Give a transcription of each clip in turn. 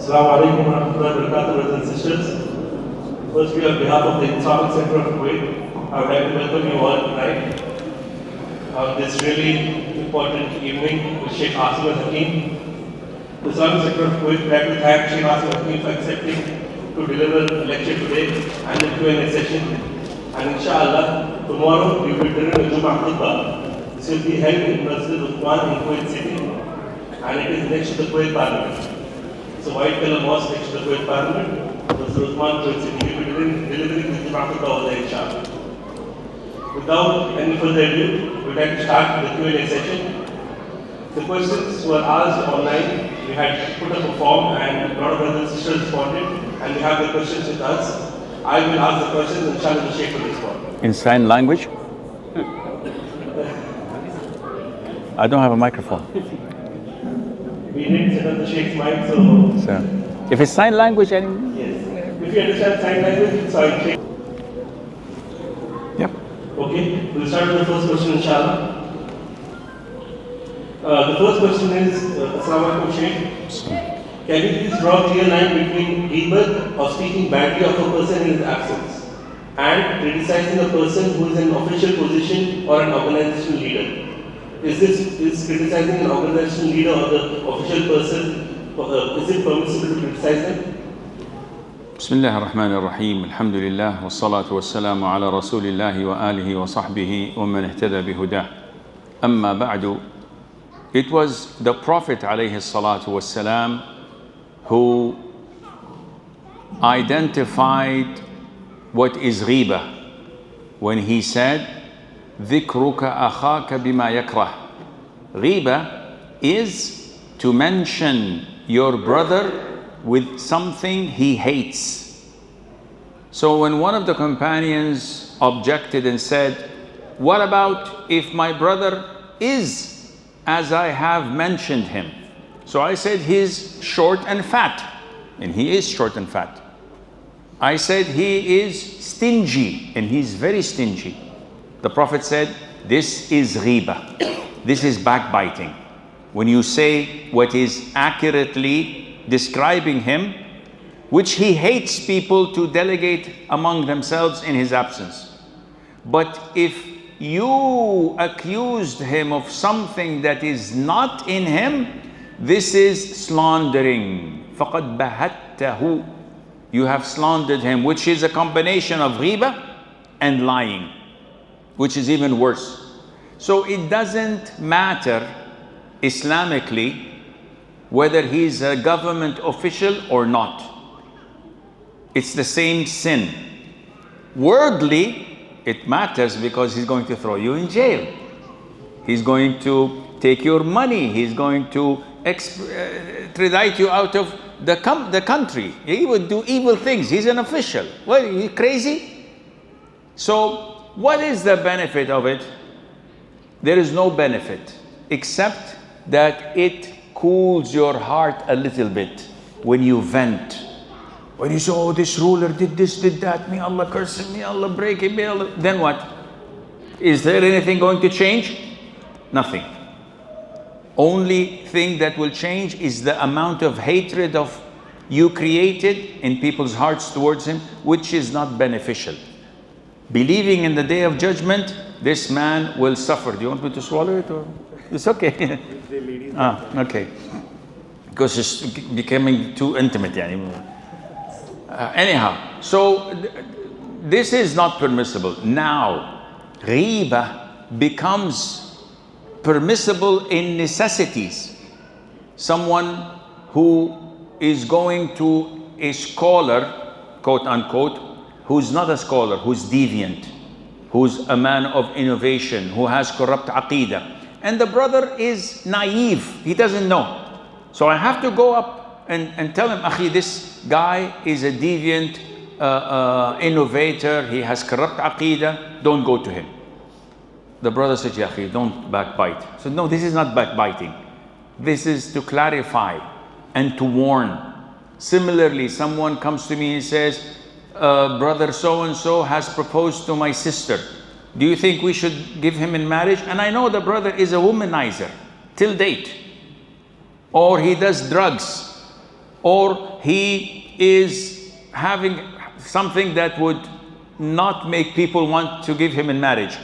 Assalamu alaikum wa rahmatullahi wa barakatuh, brothers and sisters. Firstly, on behalf of the Islamic Center of Kuwait, I would like to welcome you all tonight on this really important evening with Sheikh Assim and Hakeem. The Islamic Center of Kuwait would like to thank Sheikh Assim and Hakeem for accepting to deliver a lecture today and the Q&A session. And inshallah, tomorrow we will be delivering a Jummah khutbah. This will be held in Masjid Uthman in Kuwait City, and it is next to the Kuwait Parliament. It's a white color mosque next to the Kuwait Parliament. Masjid Uthman, Kuwait City. We will be delivering the Jummah khutbah over there, inshallah. Without any further ado, we would like to start the Q&A session. The questions were asked online. We had put up a form and a lot of brothers and sisters responded, and we have the questions with us. I will ask the questions and inshallah the Sheikh will respond. In sign language? I don't have a microphone. We didn't set up the Sheikh's mic, so... If it's sign language, Yes. If you understand sign language, sorry, Sheikh. Yep. Okay, we'll start with the first question, inshallah. The first question is, Assalamu alaikum, Sheikh. Can you please draw a clear line between ghibah or speaking badly of a person in his absence and criticizing a person who is in an official position or an organizational leader? Is criticizing an organizational leader or the official person, is it permissible to criticize them? بسم الله الرحمن الرحيم الحمد لله والصلاة والسلام على رسول الله وآله وصحبه ومن اهتدى بهداه أما بعد. It was the Prophet عليه الصلاة والسلام who identified what is ghibah when he said ذكرك أخاك بما يكره. Ghibah is to mention your brother with something he hates. So when one of the companions objected and said, what about if my brother is as I have mentioned him? So I said he's short and fat, and he is short and fat. I said he is stingy, and he's very stingy. The Prophet said, this is ghibah, this is backbiting. When you say what is accurately describing him, which he hates people to delegate among themselves in his absence. But if you accused him of something that is not in him, this is slandering. فَقَدْ بَهَتَّهُ. You have slandered him, which is a combination of ghibah and lying, which is even worse. So it doesn't matter Islamically whether he's a government official or not. It's the same sin. Worldly, it matters because he's going to throw you in jail. He's going to take your money. He's going to extradite you out of the country. He would do evil things. He's an official. What, are you crazy? So what is the benefit of it? There is no benefit except that it cools your heart a little bit when you vent. When you say, oh, this ruler did this, did that, may Allah curse him, may Allah break him, may Allah... Then what? Is there anything going to change? Nothing. Only thing that will change is the amount of hatred of you created in people's hearts towards him, which is not beneficial. Believing in the day of judgment, this man will suffer. Do you want me to swallow it or? It's okay. Okay. Because it's becoming too intimate. Anyhow, so this is not permissible. Now, ghibah becomes permissible in necessities. Someone who is going to a scholar, quote unquote, who's not a scholar, who's deviant, who's a man of innovation, who has corrupt aqidah. And the brother is naive, he doesn't know. So I have to go up and tell him, Akhi, this guy is a deviant innovator, he has corrupt aqidah, don't go to him. The brother said, Ya Akhi, don't backbite. I said, no, this is not backbiting. This is to clarify and to warn. Similarly, someone comes to me and says, brother so-and-so has proposed to my sister. Do you think we should give him in marriage? And I know the brother is a womanizer till date. Or he does drugs. or he is having something that would not make people want to give him in marriage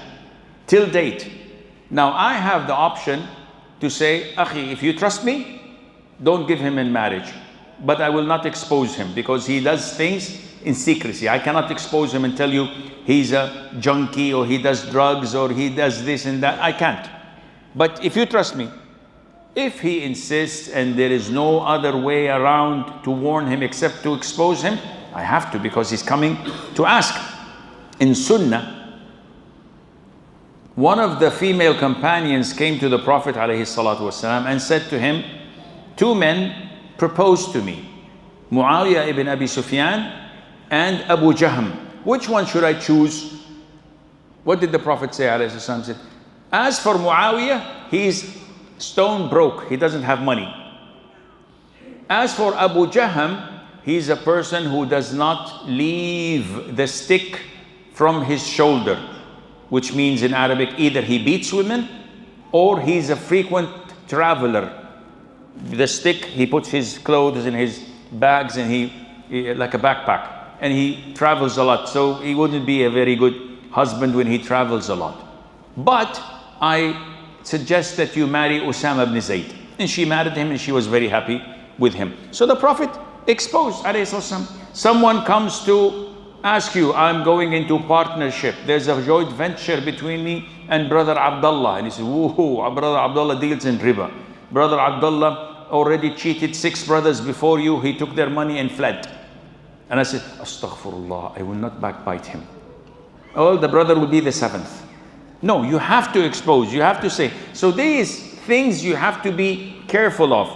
till date. Now I have the option to say, Akhi, if you trust me, don't give him in marriage. But I will not expose him because he does things in secrecy. I cannot expose him and tell you he's a junkie or he does drugs or he does this and that. I can't. But if you trust me, if he insists and there is no other way around to warn him except to expose him, I have to, because he's coming to ask. In Sunnah, one of the female companions came to the Prophet ﷺ and said to him, two men proposed to me, Muawiyah ibn Abi Sufyan and Abu Jahm. Which one should I choose? What did the Prophet say? ﷺ said, as for Muawiyah, he's stone broke, he doesn't have money. As for Abu Jahm, he's a person who does not leave the stick from his shoulder, which means in Arabic either he beats women or he's a frequent traveler. The stick, he puts his clothes in his bags and he like a backpack, and he travels a lot, so he wouldn't be a very good husband when he travels a lot. But I suggest that you marry Usama ibn Zayd. And she married him and she was very happy with him. So the Prophet exposed, someone comes to ask you, I'm going into partnership, there's a joint venture between me and brother Abdullah. And he says, woohoo, brother Abdullah deals in riba. Brother Abdullah already cheated 6 brothers before you, he took their money and fled. And I said, astaghfirullah, I will not backbite him. Oh, the brother will be the 7th. No, you have to expose, you have to say. So these things you have to be careful of.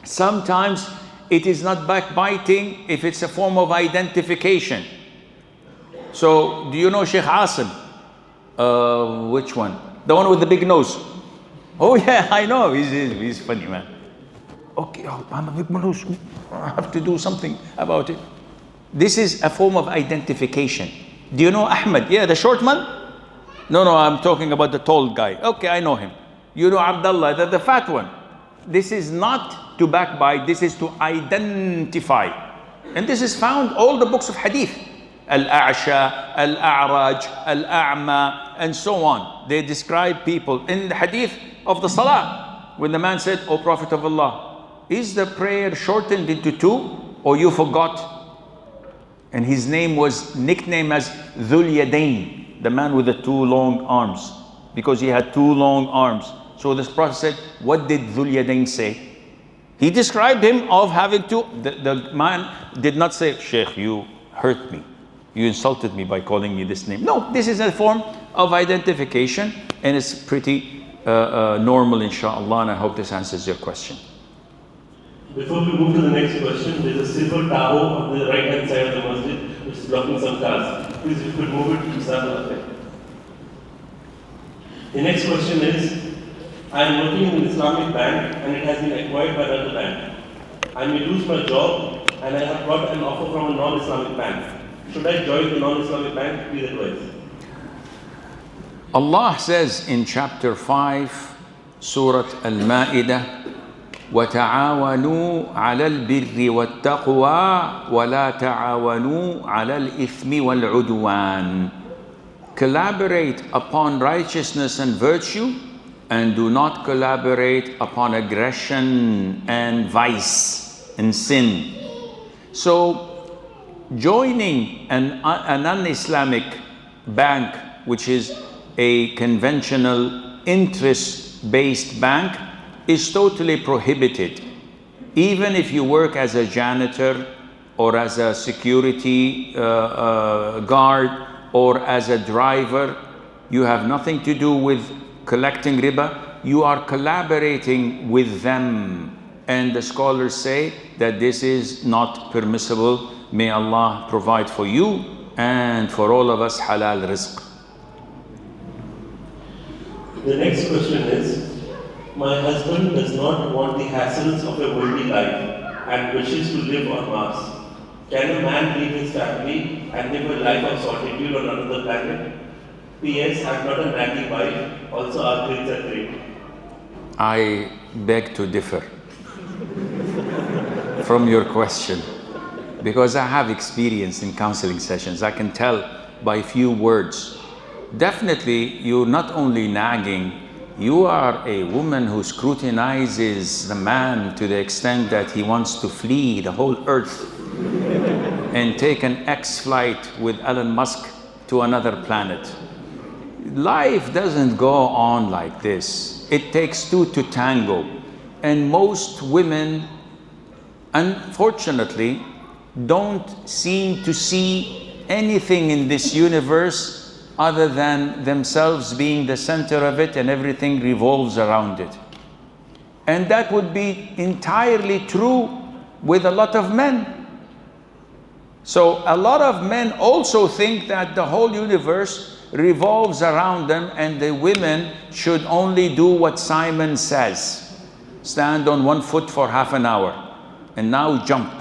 Sometimes it is not backbiting if it's a form of identification. So do you know Sheikh Assim? Which one? The one with the big nose. Oh yeah, I know, he's funny, man. Okay, oh, I'm a big nose, I have to do something about it. This is a form of identification. Do you know Ahmed? Yeah, the short man? No, I'm talking about the tall guy. Okay, I know him. You know Abdullah, the fat one. This is not to backbite, this is to identify. And this is found all the books of hadith. Al-A'sha, Al-A'raj, Al-A'ma, and so on. They describe people. In the hadith of the Salah, when the man said, O Prophet of Allah, is the prayer shortened into 2 or you forgot? And his name was nicknamed as Dhul Yadayn, the man with the 2 long arms, because he had 2 long arms. So this Prophet said, what did Dhul Yadayn say? He described him of having 2. The man did not say, Sheikh, you hurt me. You insulted me by calling me this name. No, this is a form of identification and it's pretty normal, inshallah, and I hope this answers your question. Before we move to the next question, there's a silver taho on the right hand side of the masjid which is blocking some cars. Please, if you could move it to Zakat. The next question is, I am working in an Islamic bank and it has been acquired by another bank. I may lose my job and I have got an offer from a non-Islamic bank. Should I join the non-Islamic bank? Please advise. Allah says in chapter 5, Surah Al-Ma'idah, وَتَعَاوَنُوا عَلَى الْبِرِّ وَالتَّقْوَى وَلَا تَعَاوَنُوا عَلَى الْإِثْمِ وَالْعُدْوَانِ. Collaborate upon righteousness and virtue, and do not collaborate upon aggression and vice and sin. So joining an non-Islamic bank, which is a conventional interest-based bank, is totally prohibited. Even if you work as a janitor or as a security guard or as a driver, you have nothing to do with collecting riba. You are collaborating with them. And the scholars say that this is not permissible. May Allah provide for you and for all of us halal rizq. The next question is, my husband does not want the hassles of a worldly life and wishes to live on Mars. Can a man leave his family and live a life of solitude on another planet? P.S. I'm not a nagging wife, also our kids are great. I beg to differ. from your question, because I have experience in counseling sessions. I can tell by few words. Definitely, you're not only nagging, you are a woman who scrutinizes the man to the extent that he wants to flee the whole earth and take an X flight with Elon Musk to another planet. Life doesn't go on like this. It takes two to tango. And most women, unfortunately, don't seem to see anything in this universe other than themselves being the center of it, and everything revolves around it. And that would be entirely true with a lot of men. So a lot of men also think that the whole universe revolves around them, and the women should only do what Simon says. Stand on one foot for half an hour, and now jump.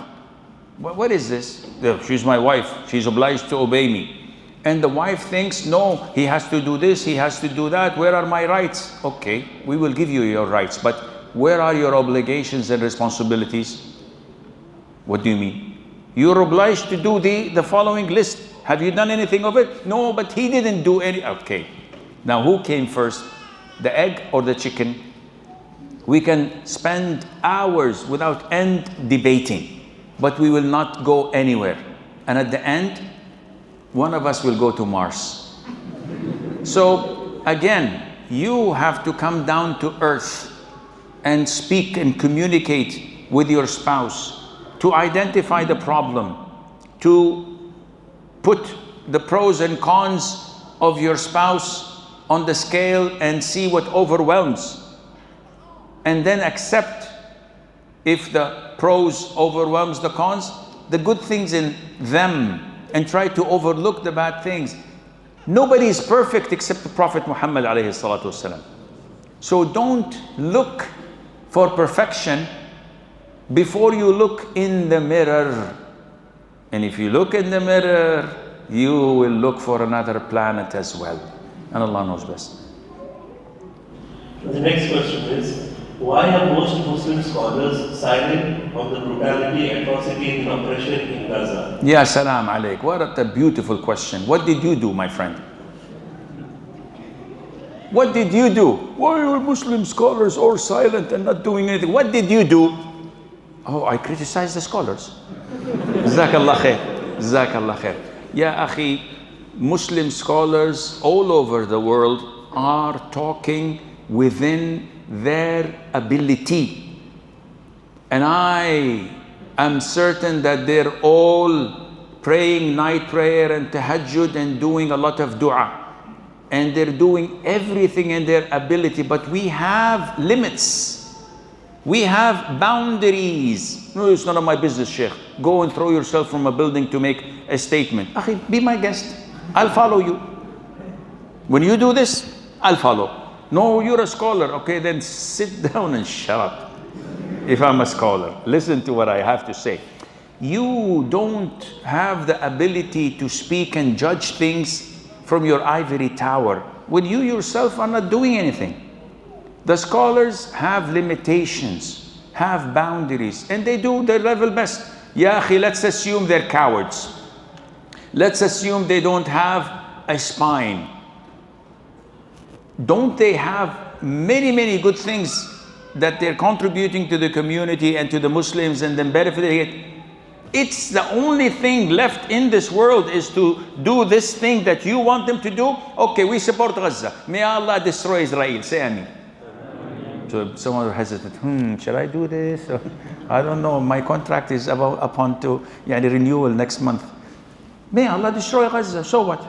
What is this? She's my wife. She's obliged to obey me. And the wife thinks, no, he has to do this, he has to do that. Where are my rights? Okay, we will give you your rights, but where are your obligations and responsibilities? What do you mean? You're obliged to do the following list. Have you done anything of it? No, but he didn't do any. Okay. Now, who came first? The egg or the chicken? We can spend hours without end debating, but we will not go anywhere. And at the end, one of us will go to Mars. So again, you have to come down to earth and speak and communicate with your spouse to identify the problem, to put the pros and cons of your spouse on the scale and see what overwhelms. And then accept, if the pros overwhelms the cons, the good things in them, and try to overlook the bad things. Nobody is perfect except the Prophet Muhammad alayhi salatu wasalam. So don't look for perfection before you look in the mirror. And if you look in the mirror, you will look for another planet as well. And Allah knows best. The next question is, why are most Muslim scholars silent on the brutality, atrocity, and oppression in Gaza? Ya salam alayk. What a beautiful question. What did you do, my friend? What did you do? Why are Muslim scholars all silent and not doing anything? What did you do? Oh, I criticized the scholars. Jazakallah khair. Jazakallah khair. Ya akhi, Muslim scholars all over the world are talking within their ability. And I am certain that they're all praying night prayer and tahajjud and doing a lot of dua. And they're doing everything in their ability, but we have limits. We have boundaries. No, it's none of my business, Sheikh. Go and throw yourself from a building to make a statement. Akhi, be my guest. I'll follow you. When you do this, I'll follow. No, you're a scholar. Okay, then sit down and shut up. If I'm a scholar, listen to what I have to say. You don't have the ability to speak and judge things from your ivory tower when you yourself are not doing anything. The scholars have limitations, have boundaries, and they do their level best. Ya akhi, let's assume they're cowards. Let's assume they don't have a spine. Don't they have many, many good things that they're contributing to the community and to the Muslims and then benefiting it? It's the only thing left in this world is to do this thing that you want them to do. Okay, we support Gaza. May Allah destroy Israel. Say Ameen. So someone will hesitate. Should I do this? I don't know. My contract is upon to renewal next month. May Allah destroy Gaza. So what?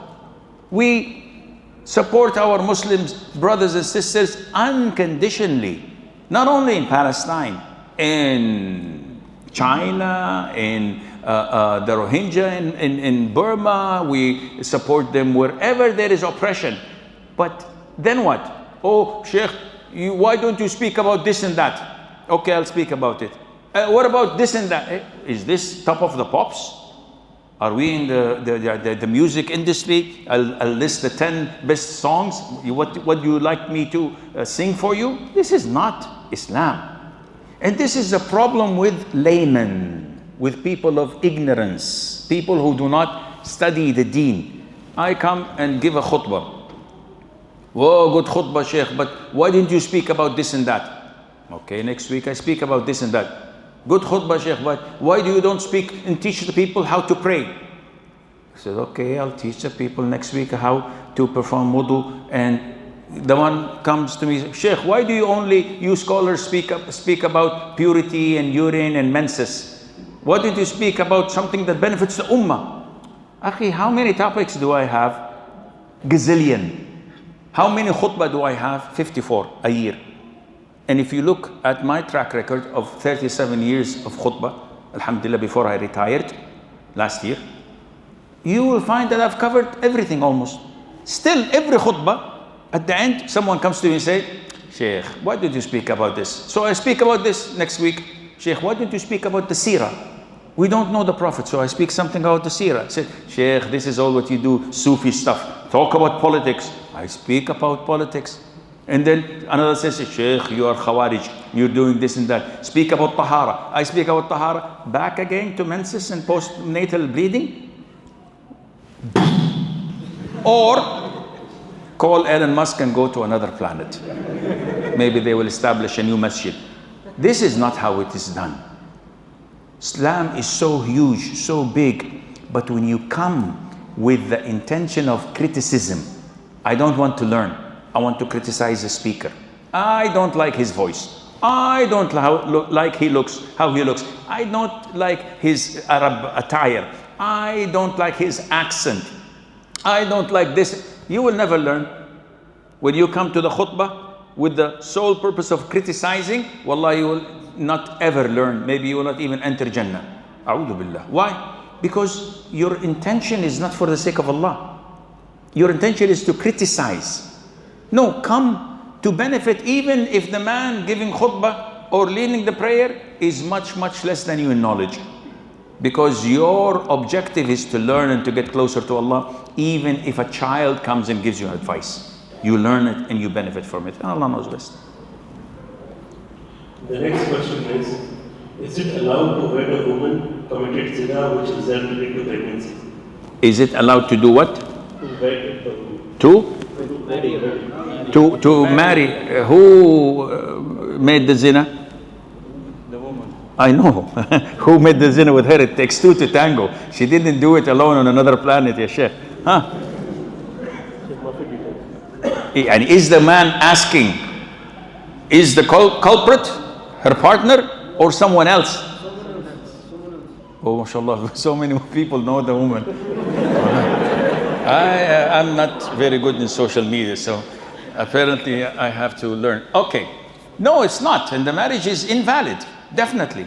We support our Muslims, brothers and sisters, unconditionally. Not only in Palestine, in China, in the Rohingya in Burma. We support them wherever there is oppression. But then what? Oh, Sheikh, why don't you speak about this and that? Okay, I'll speak about it. What about this and that? Is this top of the pops? Are we in the music industry? I'll list the 10 best songs. What do you like me to sing for you? This is not Islam. And this is a problem with laymen, with people of ignorance, people who do not study the deen. I come and give a khutbah. Whoa, good khutbah, Sheikh, but why didn't you speak about this and that? Okay, next week I speak about this and that. Good khutbah, Sheikh, but why do you don't speak and teach the people how to pray? I said, okay, I'll teach the people next week how to perform wudu. And the one comes to me, Sheikh, why do you scholars speak about purity and urine and menses? Why don't you speak about something that benefits the ummah? Akhi, how many topics do I have? Gazillion. How many khutbah do I have? 54 a year. And if you look at my track record of 37 years of khutbah, alhamdulillah, before I retired last year, you will find that I've covered everything almost. Still, every khutbah, at the end, someone comes to me and says, Sheikh, why did you speak about this? So I speak about this next week. Sheikh, why didn't you speak about the seerah? We don't know the Prophet, so I speak something about the seerah. I said, Sheikh, this is all what you do, Sufi stuff. Talk about politics. I speak about politics. And then another says, Sheikh, you are Khawarij, you're doing this and that. Speak about Tahara. I speak about Tahara. Back again to menses and postnatal bleeding. Or call Elon Musk and go to another planet. Maybe they will establish a new masjid. This is not how it is done. Islam is so huge, so big, but when you come with the intention of criticism, I don't want to learn, I want to criticize the speaker. I don't like his voice. I don't like how he looks. I don't like his Arab attire. I don't like his accent. I don't like this. You will never learn. When you come to the khutbah with the sole purpose of criticizing, wallah, you will not ever learn. Maybe you will not even enter Jannah. A'udhu billah. Why? Because your intention is not for the sake of Allah. Your intention is to criticize. No, come to benefit, even if the man giving khutbah or leading the prayer is much, much less than you in knowledge. Because your objective is to learn and to get closer to Allah, even if a child comes and gives you advice. You learn it and you benefit from it. And Allah knows best. The next question is it allowed to wed a woman committed zina which resulted into pregnancy? Is it allowed to do what? To wed a woman. To marry. Who made the zina? The woman. I know. Who made the zina with her? It takes two to tango. She didn't do it alone on another planet, ya Sheikh. Huh? And is the man asking, is the culprit her partner or someone else? Oh, mashallah, so many people know the woman. I'm not very good in social media, so apparently I have to learn. Okay, no, it's not, and the marriage is invalid, definitely.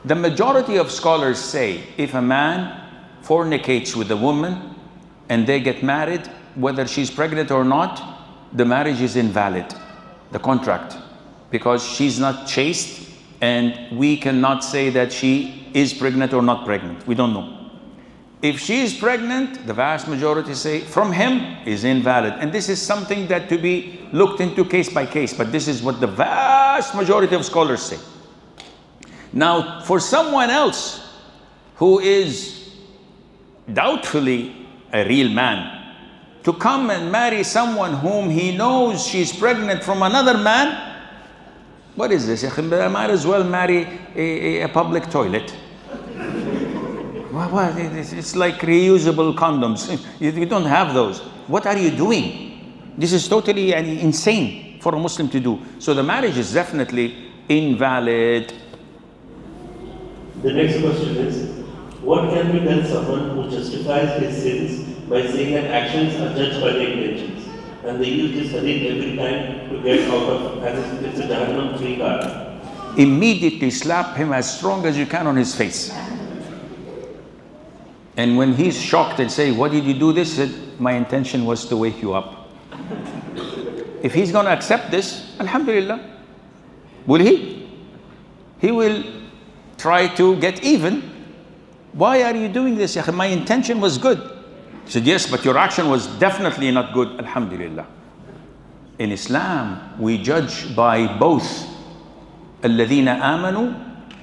The majority of scholars say if a man fornicates with a woman and they get married, whether she's pregnant or not, the marriage is invalid, the contract, because she's not chaste and we cannot say that she is pregnant or not pregnant. We don't know. If she is pregnant, the vast majority say from him is invalid. And this is something that to be looked into case by case, but this is what the vast majority of scholars say. Now, for someone else who is doubtfully a real man, to come and marry someone whom he knows she's pregnant from another man, what is this? I might as well marry a public toilet. It's like reusable condoms. You don't have those. What are you doing? This is totally insane for a Muslim to do. So the marriage is definitely invalid. The next question is, what can be done someone who justifies his sins by saying that actions are judged by their intentions, and they use this hadith every time to get out of, as if it's a Jahannam 3 card? Immediately slap him as strong as you can on his face. And when he's shocked and say, what did you do this? He said, my intention was to wake you up. If he's going to accept this, alhamdulillah. Will he? He will try to get even. Why are you doing this? My intention was good. He said, yes, but your action was definitely not good. Alhamdulillah. In Islam, we judge by both الذين آمنوا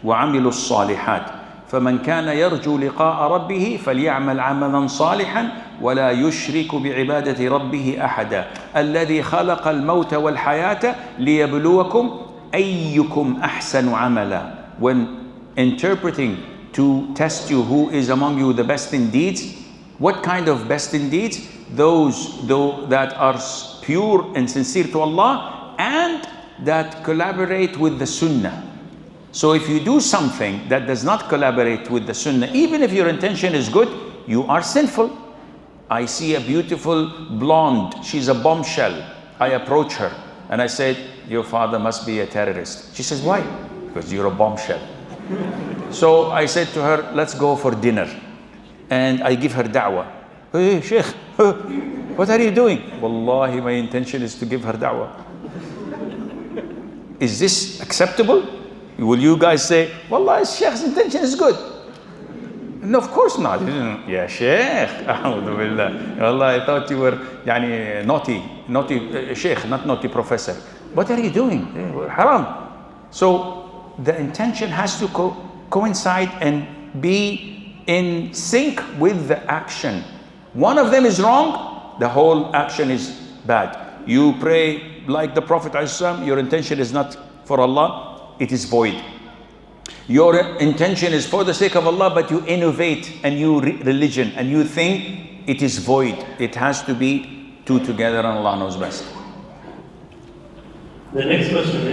وعملوا الصالحات فمن كان يرجو لقاء ربه فليعمل عملا صالحا ولا يشرك بعبادة ربه أحدا الذي خلق الموت والحياة ليبلوكم أيكم أحسن عملا. When interpreting to test you who is among you the best in deeds, what kind of best in deeds? Those that are pure and sincere to Allah and that collaborate with the Sunnah. So if you do something that does not collaborate with the Sunnah, even if your intention is good, you are sinful. I see a beautiful blonde, she's a bombshell. I approach her and I said, your father must be a terrorist. She says, why? Because you're a bombshell. So I said to her, let's go for dinner. And I give her da'wah. Hey, Sheikh, what are you doing? Wallahi, my intention is to give her da'wah. Is this acceptable? Will you guys say, Wallah, Sheikh's intention is good? No, of course not. Yeah, Sheikh. A'udhu billah. Wallah, I thought you were naughty Sheikh, not naughty professor. What are you doing? Haram. So the intention has to coincide and be in sync with the action. One of them is wrong, the whole action is bad. You pray like the Prophet ﷺ, your intention is not for Allah, it is void. Your intention is for the sake of Allah, but you innovate a new religion, a new thing, it is void. It has to be two together and Allah knows best. The next question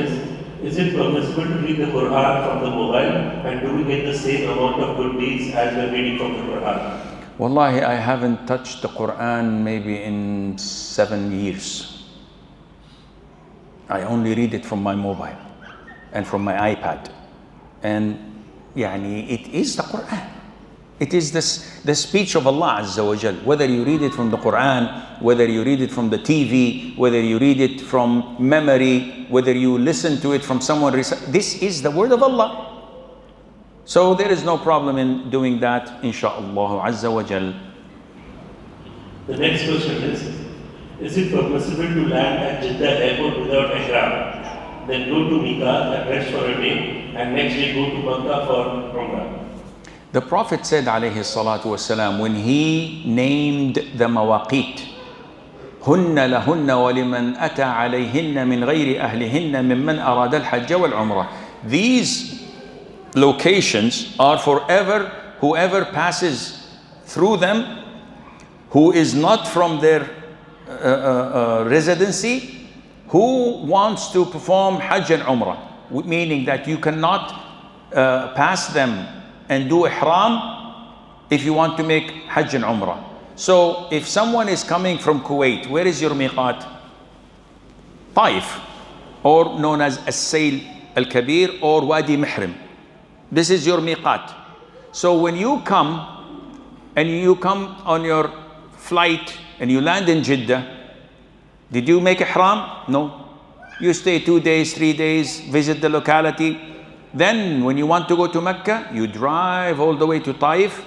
is it permissible to read the Quran from the mobile and do we get the same amount of good deeds as we're reading from the Quran? Wallahi, I haven't touched the Quran maybe in 7 years. I only read it from my mobile and from my iPad. And it is the Quran. It is the speech of Allah Azza wa Jal. Whether you read it from the Quran, whether you read it from the TV, whether you read it from memory, whether you listen to it from someone, this is the word of Allah. So there is no problem in doing that, insha'Allah Azza wa Jal. The next question is it permissible to land at Jeddah airport without ihram, then go to Mikat and rest for a day, and next day go to Makkah for Umrah? The Prophet said, alayhi salatu wasalam, when he named the mawaqit, هن لهن ولمن أتى عليهن من غير أهلهن ممن أراد الحج والعمرة. These locations are forever, whoever passes through them, who is not from their residency, who wants to perform Hajj and Umrah, meaning that you cannot pass them and do ihram if you want to make Hajj and Umrah. So if someone is coming from Kuwait, where is your miqat? Taif, or known as As-Sayl Al-Kabir or Wadi Mihrim. This is your miqat. So when you come and you come on your flight and you land in Jeddah, did you make ihram? No. You stay 2 days, 3 days, visit the locality. Then when you want to go to Mecca, you drive all the way to Taif.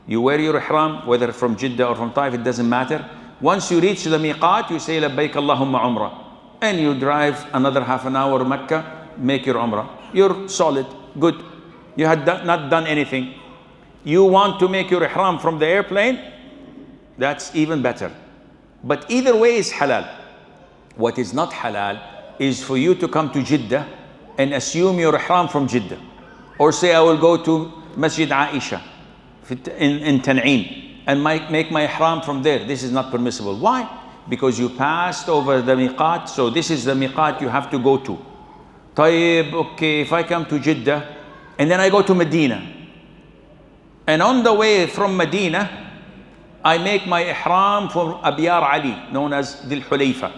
You wear your ihram, whether from Jeddah or from Taif, it doesn't matter. Once you reach the miqat, you say labbaik Allahumma umrah. And you drive another half an hour to Mecca, make your umrah. You're solid, good. You had not done anything. You want to make your ihram from the airplane? That's even better. But either way is halal. What is not halal is for you to come to Jeddah and assume your ihram from Jeddah. Or say, I will go to Masjid Aisha in Tan'im and make my ihram from there. This is not permissible. Why? Because you passed over the miqat, so this is the miqat you have to go to. Tayyib, okay, if I come to Jeddah and then I go to Medina, and on the way from Medina, I make my ihram from Abiyar Ali, known as Dhul Hulayfa.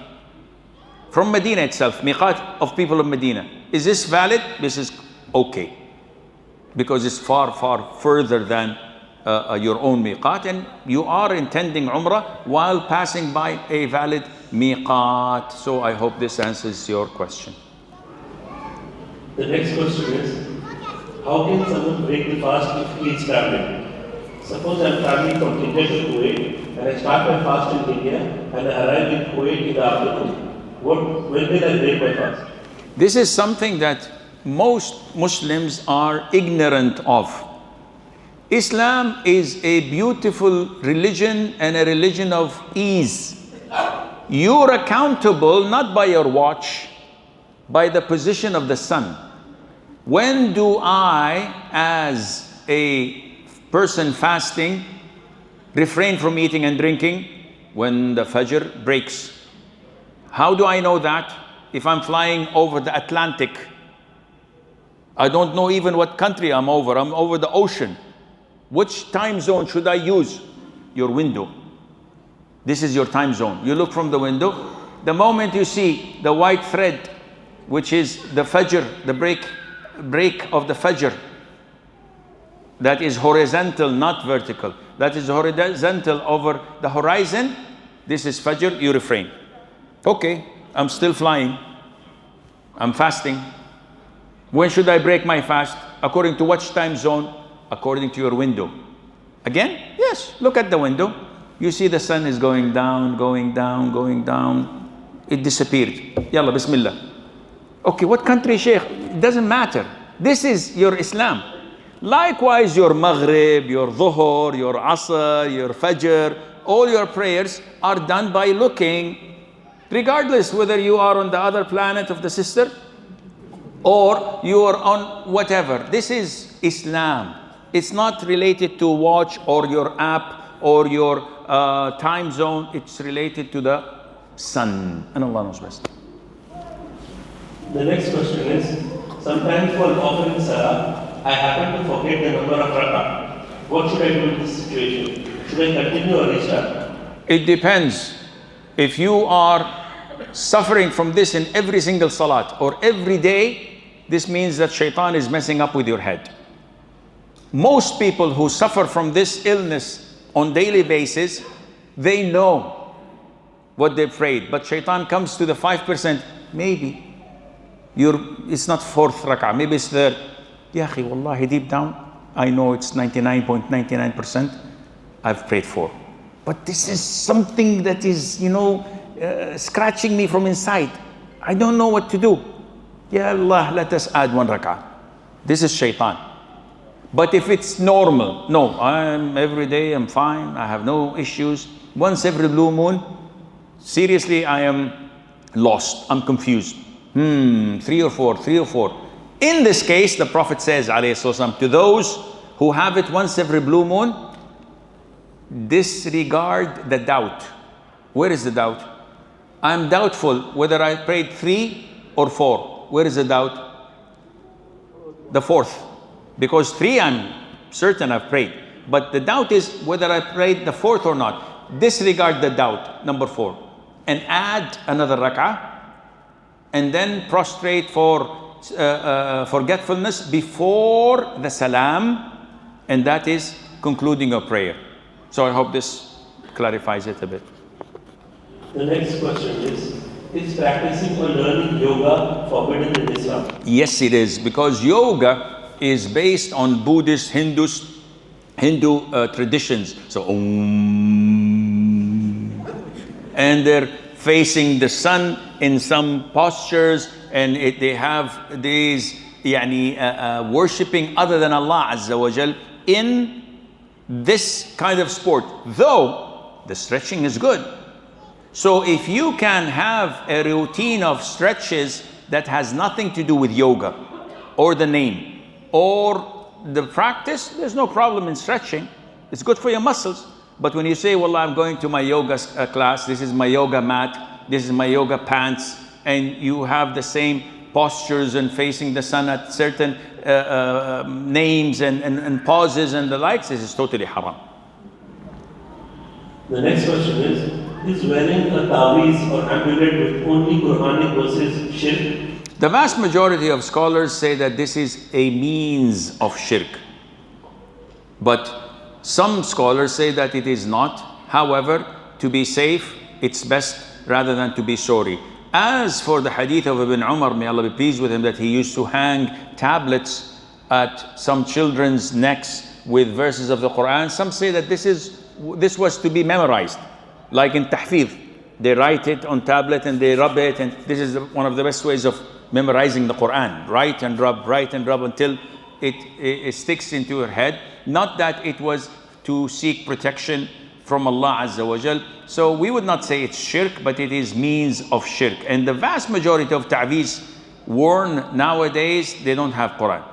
From Medina itself, miqat of people of Medina. Is this valid? This is okay. Because it's far, far further than your own miqat, and you are intending Umrah while passing by a valid miqat. So I hope this answers your question. The next question is, how can someone break the fast if he is traveling? Suppose I am traveling from India to Kuwait and I start my fast in India and I arrive in Kuwait in the afternoon. When will I break my fast? This is something that most Muslims are ignorant of. Islam is a beautiful religion and a religion of ease. You're accountable not by your watch, by the position of the sun. When do I, as a person fasting, refrain from eating and drinking? When the Fajr breaks. How do I know that? If I'm flying over the Atlantic, I don't know even what country I'm over the ocean. Which time zone should I use? Your window. This is your time zone. You look from the window. The moment you see the white thread, which is the Fajr, the break of the Fajr, that is horizontal, not vertical. That is horizontal over the horizon. This is Fajr, you refrain. Okay, I'm still flying. I'm fasting. When should I break my fast? According to which time zone? According to your window. Again, yes, look at the window. You see the sun is going down, going down, going down. It disappeared. Yalla, Bismillah. Okay, what country, Sheikh? It doesn't matter. This is your Islam. Likewise, your Maghrib, your Dhuhr, your Asr, your Fajr, all your prayers are done by looking, regardless whether you are on the other planet of the sister or you are on whatever. This is Islam. It's not related to watch or your app or your time zone. It's related to the sun. And Allah knows best. The next question is, sometimes while offering salah, I happen to forget the number of rak'ah. What should I do in this situation? Should I continue or restart? It depends. If you are suffering from this in every single salat or every day, this means that shaitan is messing up with your head. Most people who suffer from this illness on daily basis, they know what they prayed, but shaitan comes to the 5%, maybe it's not fourth rak'ah, maybe it's third. Ya akhi, wallahi, deep down, I know it's 99.99% I've prayed for. But this is something that is, scratching me from inside. I don't know what to do. Ya Allah, let us add one rak'ah. This is shaitan. But if it's normal, no, every day I'm fine, I have no issues. Once every blue moon, seriously, I am lost, I'm confused. 3 or 4. In this case, the Prophet says, alayhi salam, to those who have it once every blue moon, disregard the doubt. Where is the doubt? I'm doubtful whether I prayed 3 or 4. Where is the doubt? The fourth. Because 3 I'm certain I've prayed. But the doubt is whether I prayed the fourth or not. Disregard the doubt, number 4. And add another rak'ah. And then prostrate for forgetfulness before the salam. And that is concluding your prayer. So I hope this clarifies it a bit. The next question is practicing or learning yoga forbidden in Islam? Yes, it is, because yoga is based on Buddhist, Hindu traditions. So, and they're facing the sun in some postures, and they have these worshipping other than Allah Azza wa Jal in this kind of sport, though the stretching is good. So if you can have a routine of stretches that has nothing to do with yoga or the name or the practice, there's no problem in stretching. It's good for your muscles. But when you say, well, I'm going to my yoga class, this is my yoga mat, this is my yoga pants, and you have the same postures and facing the sun at certain names and pauses and the likes, this is totally haram. The next question is wearing a taweez or amulet with only Quranic verses shirk? The vast majority of scholars say that this is a means of shirk. But some scholars say that it is not. However, to be safe, it's best rather than to be sorry. As for the hadith of Ibn Umar, may Allah be pleased with him, that he used to hang tablets at some children's necks with verses of the Quran, some say that this was to be memorized, like in tahfidh. They write it on tablet and they rub it, and this is one of the best ways of memorizing the Quran. Write and rub until it sticks into your head. Not that it was to seek protection from Allah Azza wa Jal. So we would not say it's shirk, but it is means of shirk. And the vast majority of ta'weez worn nowadays, they don't have Quran.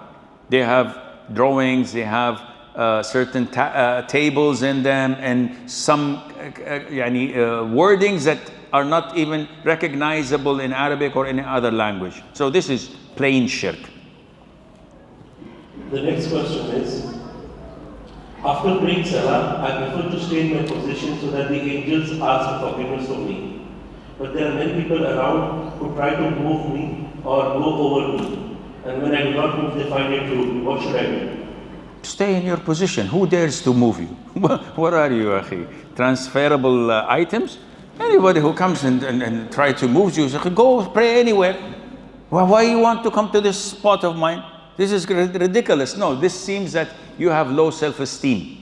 They have drawings, they have certain tables in them, and some wordings that are not even recognizable in Arabic or any other language. So this is plain shirk. The next question is, after praying Salah, I prefer to stay in my position so that the angels ask for forgiveness for me. But there are many people around who try to move me or go over me. And when I do not move, they find it rude. What should I do? Stay in your position. Who dares to move you? What are you, akhi? Transferable items? Anybody who comes and try to move you, go pray anywhere. Well, why you want to come to this spot of mine? This is ridiculous. No, this seems that you have low self-esteem.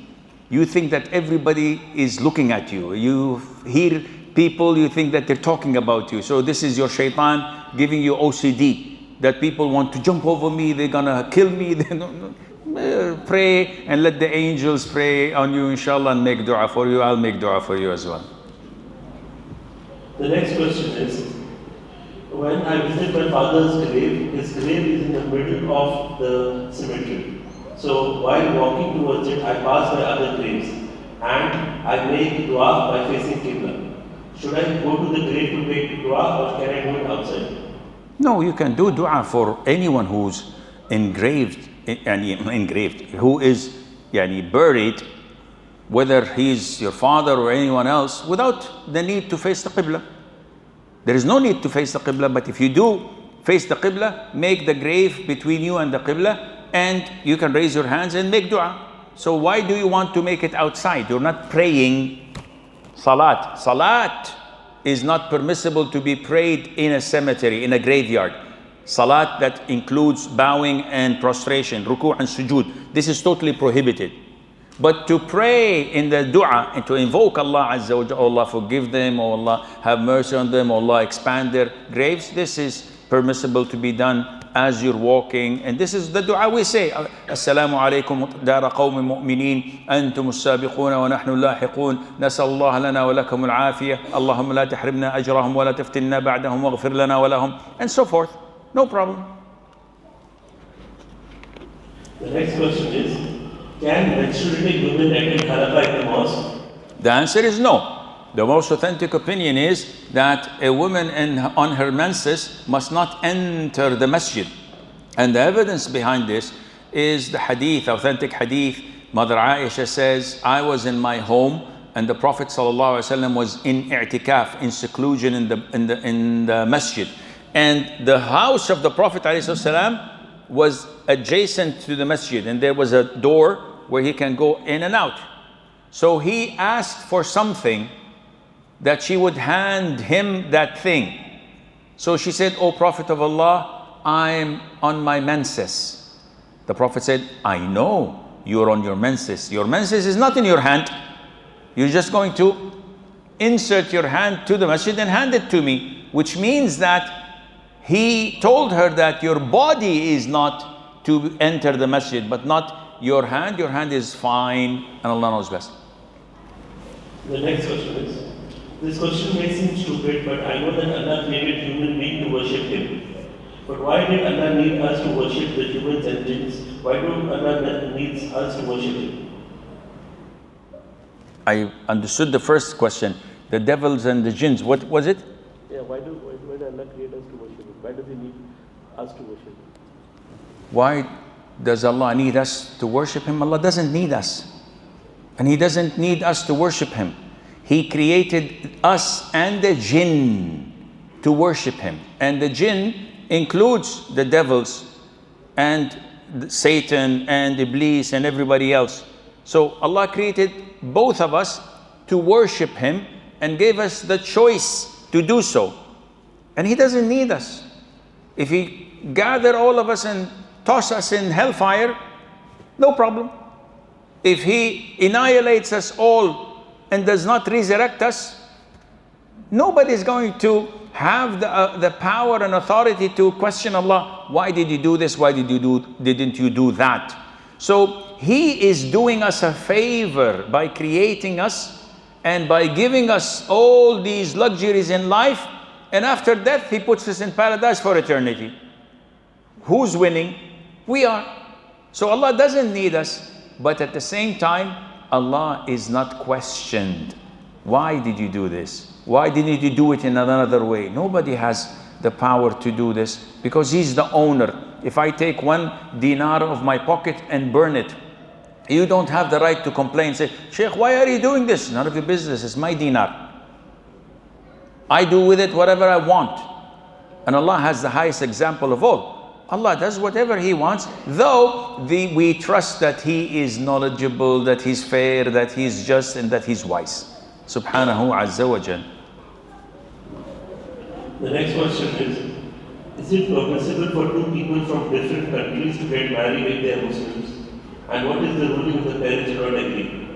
You think that everybody is looking at you. You hear people, you think that they're talking about you. So this is your shaitan giving you OCD, that people want to jump over me, they're gonna kill me. Pray and let the angels pray on you, inshallah, and make dua for you. I'll make dua for you as well. The next question is, when I visit my father's grave, his grave is in the middle of the cemetery. So while walking towards it, I pass by other graves and I make dua by facing Qibla. Should I go to the grave to make dua, or can I do it outside? No, you can do dua for anyone who's engraved, who is buried, whether he's your father or anyone else, without the need to face the Qibla. There is no need to face the Qibla, but if you do face the Qibla, make the grave between you and the Qibla, and you can raise your hands and make dua. So why do you want to make it outside? You're not praying salat. Salat is not permissible to be prayed in a cemetery, in a graveyard. Salat that includes bowing and prostration, ruku' and sujood. This is totally prohibited. But to pray in the dua and to invoke Allah Azza wa Jalla, Allah forgive them, or Allah have mercy on them, or Allah expand their graves, this is permissible to be done as you're walking. And this is the dua we say, Assalamu alaikum dara qawmi mu'minin, antum as-sabiquna wa nahnu lahiqun, nasal Allah lana wa lakum al-afiyah, Allahumma la tahrimna ajrahum wa la taftinna ba'dahum waghfir lana wa lahum, and so forth. No problem. The next question is, can menstruating women attend halakha in the mosque? The answer is no. The most authentic opinion is that a woman on her menses must not enter the masjid. And the evidence behind this is the hadith, authentic hadith. Mother Aisha says, I was in my home and the Prophet ﷺ was in i'tikaf, in seclusion in the masjid. And the house of the Prophet ﷺ was adjacent to the masjid, and there was a door where he can go in and out. So he asked for something, that she would hand him that thing. So she said, O Prophet of Allah, I'm on my menses. The Prophet said, I know you're on your menses. Your menses is not in your hand. You're just going to insert your hand to the masjid and hand it to me, which means that he told her that your body is not to enter the masjid, but not your hand. Your hand is fine, and Allah knows best. The next question is, this question may seem stupid, but I know that Allah created human beings to worship Him. But why did Allah need us to worship the humans and jinns? Why do Allah needs us to worship Him? I understood the first question. The devils and the jinns, what was it? Yeah, why did Allah create us to worship Him? Why does He need us to worship Him? Why does Allah need us to worship Him? Allah doesn't need us. And He doesn't need us to worship Him. He created us and the jinn to worship Him. And the jinn includes the devils and Satan and Iblis and everybody else. So Allah created both of us to worship Him and gave us the choice to do so. And He doesn't need us. If He gather all of us and toss us in hellfire, no problem. If He annihilates us all and does not resurrect us, nobody is going to have the power and authority to question Allah. Why did you do this? Why didn't you do that? So He is doing us a favor by creating us and by giving us all these luxuries in life, and after death He puts us in paradise for eternity. Who's winning? We are. So Allah doesn't need us, but at the same time Allah is not questioned. Why did you do this? Why didn't you do it in another way? Nobody has the power to do this because He's the owner. If I take 1 dinar of my pocket and burn it, you don't have the right to complain. Say, Sheikh, why are you doing this? None of your business. It's my dinar. I do with it whatever I want. And Allah has the highest example of all. Allah does whatever He wants, though we trust that He is knowledgeable, that He's fair, that He's just, and that He's wise. Subhanahu Azza wa Jal. The next question is it permissible for two people from different countries to get married if they are Muslims? And what is the ruling if the parents do not agree?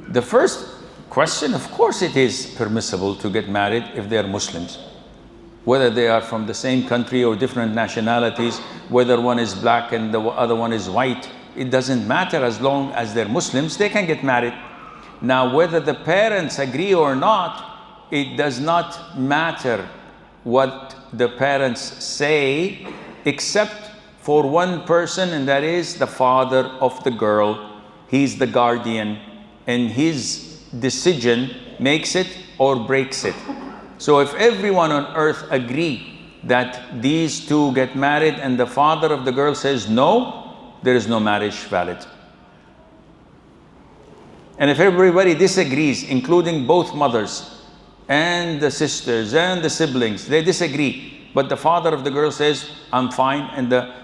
The first question, of course it is permissible to get married if they are Muslims. Whether they are from the same country or different nationalities, whether one is black and the other one is white, it doesn't matter. As long as they're Muslims, they can get married. Now, whether the parents agree or not, it does not matter what the parents say, except for one person, and that is the father of the girl. He's the guardian, and his decision makes it or breaks it. So if everyone on earth agree that these two get married and the father of the girl says no, there is no marriage valid. And if everybody disagrees, including both mothers and the sisters and the siblings, they disagree, but the father of the girl says, I'm fine, and the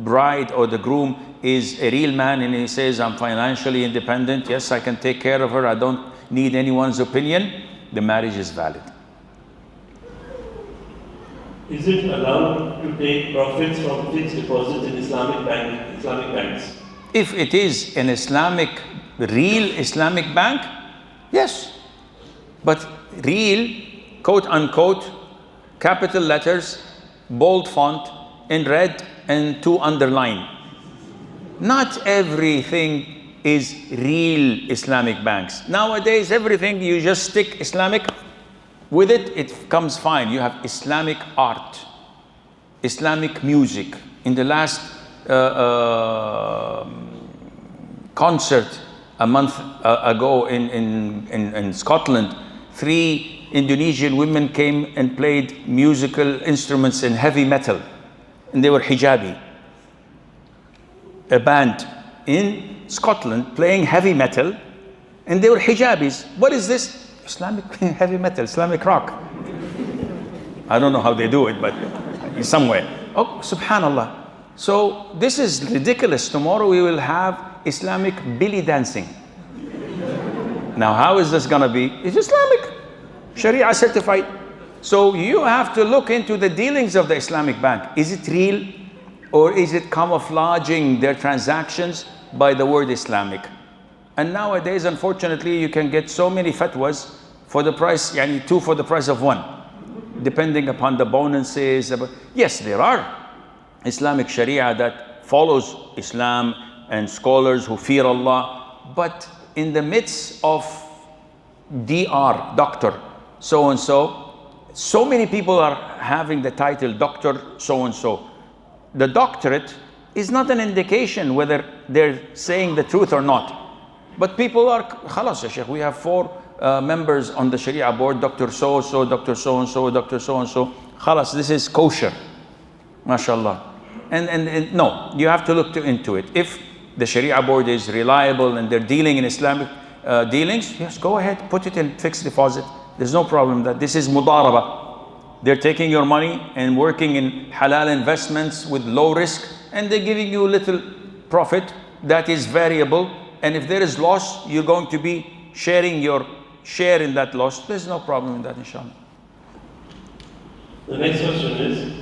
bride or the groom is a real man and he says, I'm financially independent, yes, I can take care of her, I don't need anyone's opinion, the marriage is valid. Is it allowed to take profits from fixed deposits in Islamic banks? If it is an real Islamic bank, yes. But real, quote unquote, capital letters, bold font, in red and 2 underline. Not everything is real Islamic banks. Nowadays, everything you just stick Islamic with it, it comes fine. You have Islamic art, Islamic music. In the last concert a month ago in Scotland, 3 Indonesian women came and played musical instruments in heavy metal, and they were hijabi. A band in Scotland playing heavy metal, and they were hijabis. What is this? Islamic heavy metal, Islamic rock. I don't know how they do it, but somewhere. Oh, subhanallah. So this is ridiculous. Tomorrow we will have Islamic belly dancing. Now how is this gonna be? It's Islamic, Sharia certified. So you have to look into the dealings of the Islamic bank. Is it real, or is it camouflaging their transactions by the word Islamic? And nowadays, unfortunately, you can get so many fatwas for the price, 2 for the price of 1, depending upon the bonuses. Yes, there are Islamic Sharia that follows Islam and scholars who fear Allah, but in the midst of doctor, so-and-so, so many people are having the title doctor so-and-so. The doctorate is not an indication whether they're saying the truth or not. But people are, khalas, ya Sheikh, we have 4 members on the Sharia board, Dr. So-and-so, Dr. So-and-so, Dr. So-and-so. Khalas, this is kosher, mashallah. And no, you have to look into it. If the Sharia board is reliable and they're dealing in Islamic dealings, yes, go ahead, put it in fixed deposit. There's no problem that this is mudaraba. They're taking your money and working in halal investments with low risk, and they're giving you a little profit that is variable. And if there is loss, you're going to be sharing your share in that loss. There's no problem in that, inshallah. The next question is,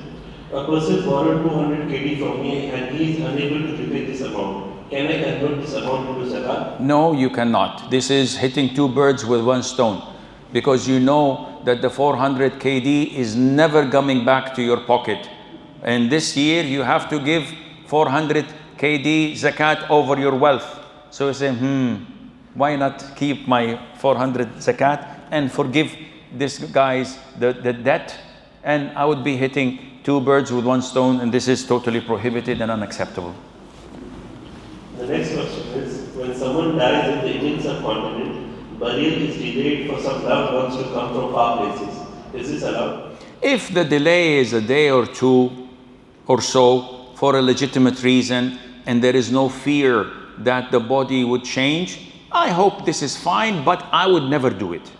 a person borrowed 200 KD from me and he is unable to repay this amount. Can I convert this amount into Zakat? No, you cannot. This is hitting 2 birds with 1 stone. because you know that the 400 KD is never coming back to your pocket. And this year you have to give 400 KD zakat over your wealth. So you say, why not keep my 400 zakat and forgive this guy's the debt? And I would be hitting two birds with one stone, and this is totally prohibited and unacceptable. The next question is, when someone dies in the Indian subcontinent, burial is delayed for some loved ones to come from far places. Is this allowed? If the delay is a day or two or so for a legitimate reason, and there is no fear that the body would change, I hope this is fine, but I would never do it.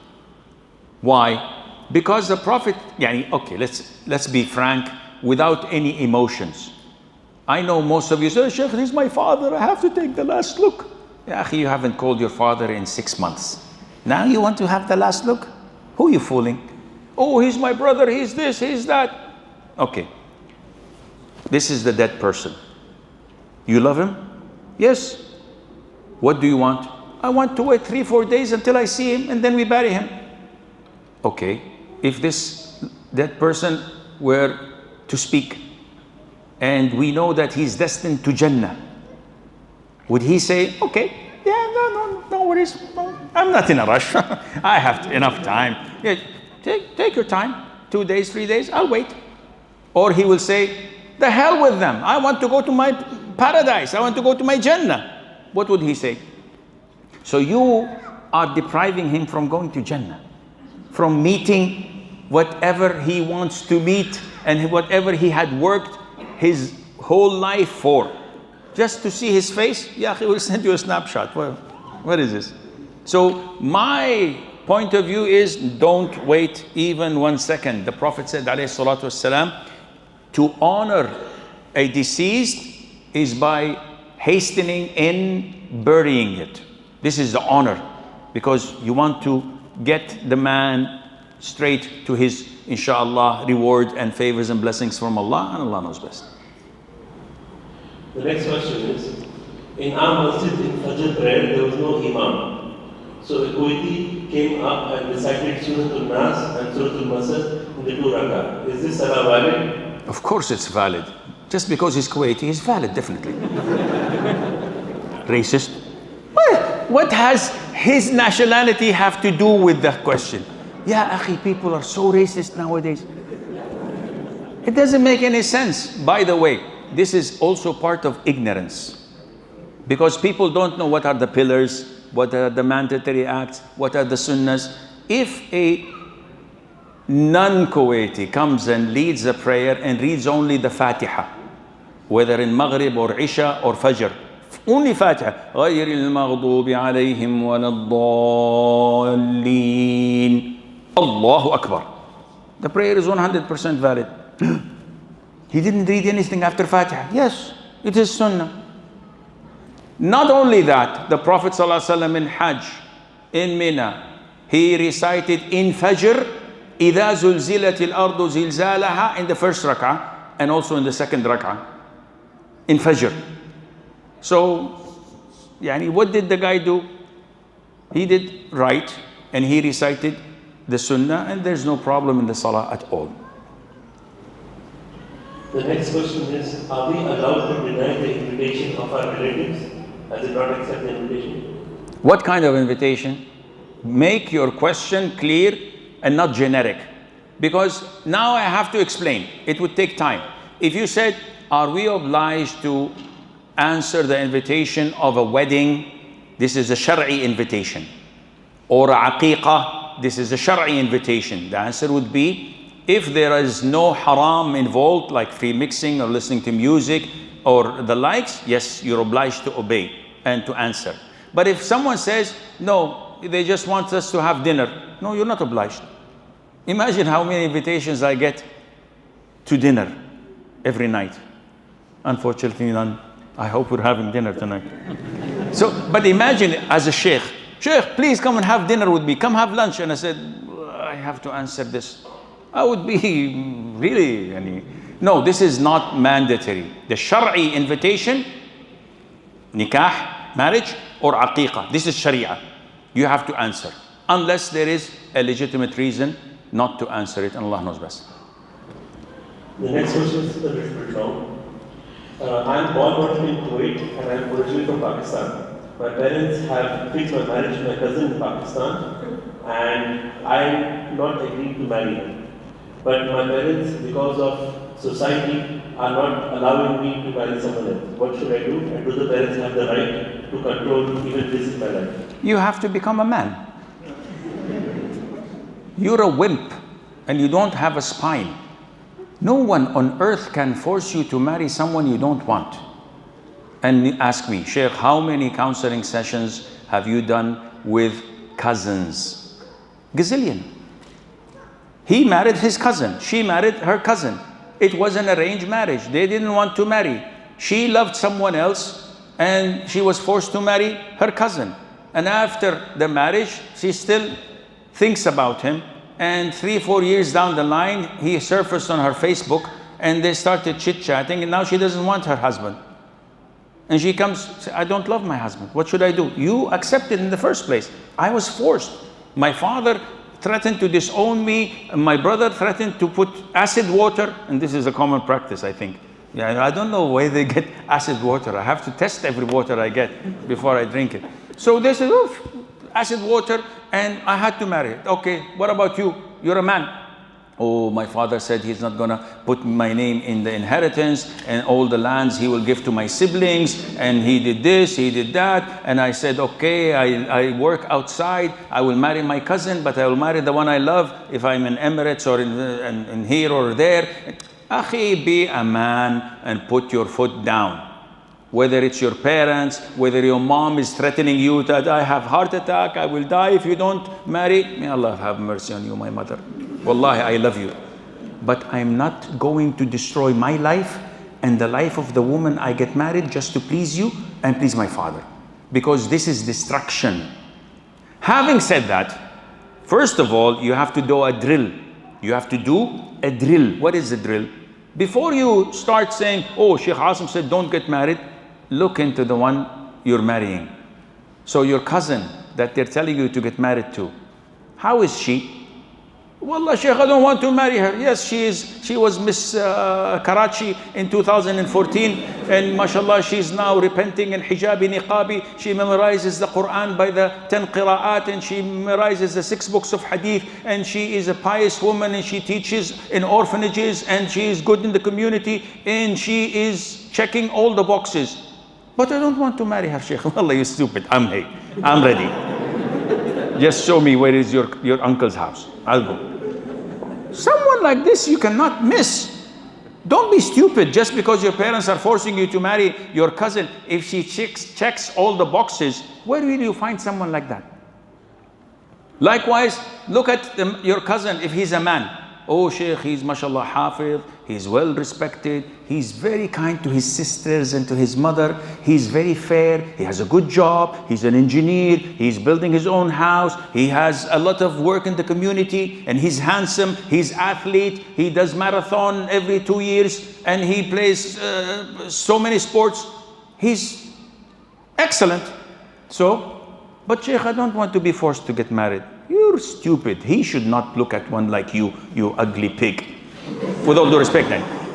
Why? Because the Prophet, okay, let's be frank, without any emotions. I know most of you say, Sheikh, he's my father, I have to take the last look. You haven't called your father in 6 months. Now you want to have the last look? Who are you fooling? Oh, he's my brother, he's this, he's that. Okay. This is the dead person. You love him? Yes. What do you want? I want to wait 3-4 days until I see him and then we bury him. Okay. If this dead person were to speak and we know that he's destined to Jannah, would he say, okay, no worries, no, I'm not in a rush. I have enough time. Yeah, take your time, 2 days, 3 days, I'll wait. Or he will say, the hell with them. I want to go to my paradise. I want to go to my Jannah. What would he say? So you are depriving him from going to Jannah, from meeting whatever he wants to meet and whatever he had worked his whole life for. Just to see his face, he will send you a snapshot. What is this? So my point of view is, don't wait even 1 second. The Prophet said, alayhi salatu wassalam, to honor a deceased is by hastening in burying it. This is the honor, because you want to get the man straight to his, inshallah, reward and favors and blessings from Allah, and Allah knows best. The next question is, in our masjid in Fajr prayer, there was no Imam. So a Kuwaiti came up and recited Surah Al-Nas and Surah Al-Masad in the 2 rakah. Is this salah valid? Of course it's valid. Just because he's Kuwaiti, he's valid, definitely. Racist? What has his nationality have to do with the question? People are so racist nowadays. It doesn't make any sense. By the way, this is also part of ignorance. Because people don't know what are the pillars, what are the mandatory acts, what are the sunnahs. If a non-Kuwaiti comes and leads a prayer and reads only the Fatiha, whether in Maghrib or Isha or Fajr, only Fatiha, غَيْرِ الْمَغْضُوبِ عَلَيْهِمْ وَلَا الضَّالِّينَ, Allahu Akbar. The prayer is 100% valid. He didn't read anything after Fatiha. Yes, it is Sunnah. Not only that, the Prophet ﷺ in Hajj, in Mina, he recited in Fajr, إِذَا زُلْزِلَتِ الْأَرْضُ زِلْزَالَهَا, in the first rak'ah, and also in the second rak'ah, in Fajr. So, what did the guy do? He did right, and he recited the Sunnah, and there's no problem in the Salah at all. The next question is, are we allowed to deny the invitation of our relatives as they not accept the invitation? What kind of invitation? Make your question clear and not generic. Because now I have to explain. It would take time. If you said, are we obliged to answer the invitation of a wedding? This is a Shar'i invitation. Or a aqiqah, this is a Shar'i invitation. The answer would be, if there is no haram involved, like free mixing or listening to music or the likes, yes, you're obliged to obey and to answer. But if someone says, no, they just want us to have dinner, no, you're not obliged. Imagine how many invitations I get to dinner every night. Unfortunately, none. I hope we're having dinner tonight. But imagine as a sheikh, please come and have dinner with me. Come have lunch. And I said, I have to answer this. I would be really, no, this is not mandatory. The Shar'i invitation, nikah, marriage, or aqiqah, this is Sharia. You have to answer. unless there is a legitimate reason not to answer it, and Allah knows best. The next question is a little bit long. I am born in Kuwait and I am originally from Pakistan. My parents have fixed my marriage to my cousin in Pakistan and I am not agreeing to marry her. But my parents, because of society, are not allowing me to marry someone else. What should I do? And do the parents have the right to control even this in my life? You have to become a man. You're a wimp and you don't have a spine. No one on earth can force you to marry someone you don't want. And ask me, Sheikh, how many counseling sessions have you done with cousins? Gazillion. He married his cousin. She married her cousin. It was an arranged marriage. They didn't want to marry. She loved someone else and she was forced to marry her cousin. And after the marriage, she still thinks about him. And 3-4 years down the line, he surfaced on her Facebook and they started chit-chatting, and now she doesn't want her husband. And she comes, I don't love my husband. What should I do? You accepted in the first place. I was forced. My father threatened to disown me. My brother threatened to put acid water. And this is a common practice, I think. Yeah, I don't know where they get acid water. I have to test every water I get before I drink it. So they said, oh, acid water, and I had to marry it. Okay, what about you? You're a man. Oh, my father said he's not gonna put my name in the inheritance, and all the lands he will give to my siblings, and he did this, he did that. And I said, okay, I work outside, I will marry my cousin, but I will marry the one I love if I'm in Emirates or in here or there. Akhi, be a man and put your foot down. Whether it's your parents, whether your mom is threatening you that I have heart attack, I will die if you don't marry. May Allah have mercy on you, my mother. Wallahi, I love you. But I'm not going to destroy my life and the life of the woman I get married just to please you and please my father. Because this is destruction. Having said that, first of all, you have to do a drill. You have to do a drill. What is a drill? Before you start saying, oh, Sheikh Assim said don't get married, look into the one you're marrying. So your cousin that they're telling you to get married to, how is she? Wallah, Sheikh, I don't want to marry her. Yes, she was Miss Karachi in 2014, and mashallah, she's now repenting in hijabi, niqabi. She memorizes the Quran by the 10 qira'at, and she memorizes the 6 books of hadith, and she is a pious woman, and she teaches in orphanages, and she is good in the community, and she is checking all the boxes. But I don't want to marry her, Sheikh. Wallah, you stupid. I'm ready. Just show me where is your uncle's house. I'll go. Someone like this you cannot miss. Don't be stupid just because your parents are forcing you to marry your cousin. If she checks all the boxes, where will you find someone like that? Likewise, look at your cousin if he's a man. Oh, Sheikh, he's mashallah hafiz, he's well respected, he's very kind to his sisters and to his mother, he's very fair, he has a good job, he's an engineer, he's building his own house, he has a lot of work in the community, and he's handsome, he's athlete, he does marathon every 2 years, and he plays so many sports. He's excellent. So, but Sheikh, I don't want to be forced to get married. You're stupid. He should not look at one like you, you ugly pig. With all due respect,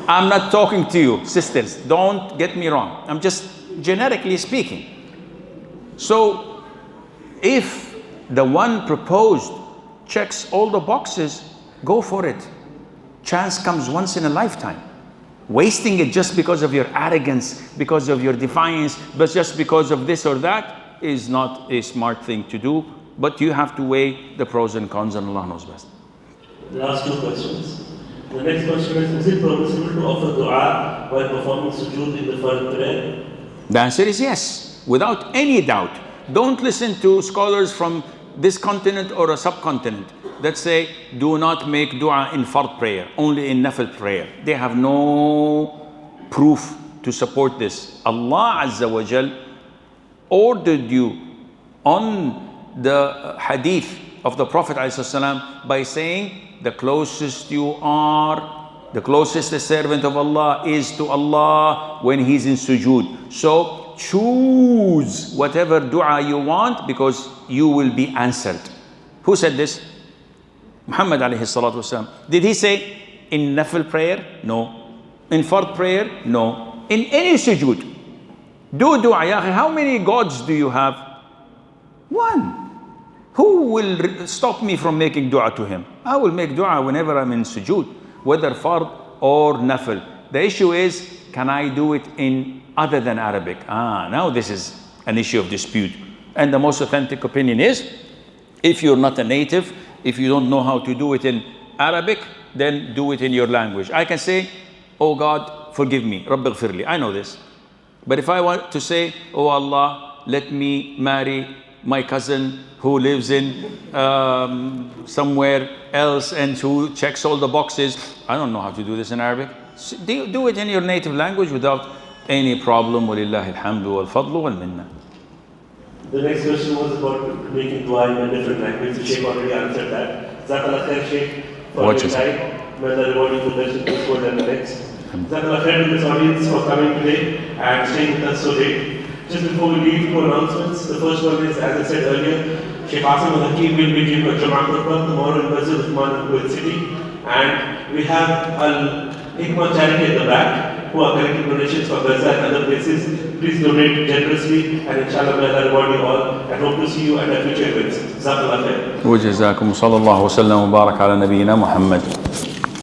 I'm not talking to you, sisters. Don't get me wrong. I'm just generically speaking. So, if the one proposed checks all the boxes, go for it. Chance comes once in a lifetime. Wasting it just because of your arrogance, because of your defiance, but just because of this or that is not a smart thing to do. But you have to weigh the pros and cons, and Allah knows best. Last 2 questions. The next question is it permissible to offer dua while performing sujood in the fard prayer? The answer is yes, without any doubt. Don't listen to scholars from this continent or a subcontinent that say, do not make dua in fard prayer, only in nafil prayer. They have no proof to support this. Allah Azza wa Jal ordered you on the hadith of the Prophet ﷺ by saying, the closest you are, the closest the servant of Allah is to Allah when he's in sujood. So choose whatever dua you want, because you will be answered. Who said this? Muhammad alayhi salatu wasalam. Did he say in nafil prayer? No. In fard prayer? No. In any sujood. Do dua, ya akhi. How many gods do you have? One. Who will stop me from making dua to him? I will make dua whenever I'm in sujood, whether fard or nafil. The issue is, can I do it in other than Arabic? Now this is an issue of dispute. And the most authentic opinion is, if you're not a native, if you don't know how to do it in Arabic, then do it in your language. I can say, oh God, forgive me, Rabbi ghfirli. I know this. But if I want to say, oh Allah, let me marry my cousin who lives in somewhere else and who checks all the boxes, I don't know how to do this in Arabic. So do it in your native language without any problem. وَلِلَّهِ الْحَمْدُ وَالْفَضْلُ وَالْمِنَّةِ. The next question was about making dua in a different language. The Sheikh already answered that. Zakallah khair, Sheikh, for your time. May Allah reward you for the best for the next. Zakallah khair to this audience for coming today and staying with us so late. Just before we leave, two announcements. The first one is, as I said earlier, Sheikh Assim al-Hakeem will be giving a Jama'at Khutbah tomorrow in Masjid Uthman in Kuwait City. And we have Al-Hikmah charity at the back, who are collecting donations for Gaza and other places. Please donate generously, and inshallah may Allah reward you all, and hope to see you at our future events. Jazakallah khair. وجزاكم صلى الله وسلم وبارك على نبينا محمد.